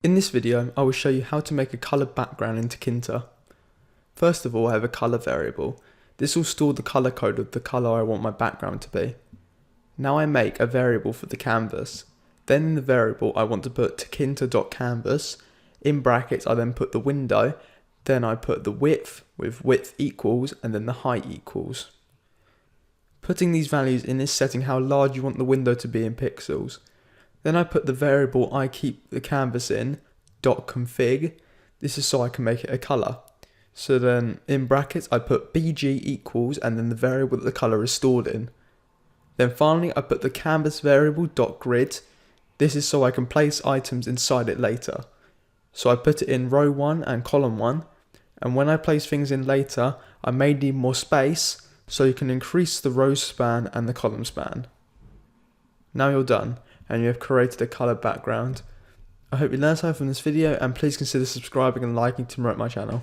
In this video, I will show you how to make a coloured background in Tkinter. First of all, I have a colour variable. This will store the colour code of the colour I want my background to be. Now I make a variable for the canvas. Then in the variable I want to put tkinter.canvas. In brackets I then put the window. Then I put the width with width equals and then the height equals. Putting these values in is setting how large you want the window to be in pixels. Then I put the variable I keep the canvas in, .config. This is so I can make it a colour. So then in brackets I put bg equals and then the variable that the colour is stored in. Then finally I put the canvas variable .grid. This is so I can place items inside it later. So I put it in row 1 and column 1. And when I place things in later, I may need more space, so you can increase the row span and the column span. Now you're done, and you have created a coloured background. I hope you learned something from this video, and please consider subscribing and liking to promote my channel.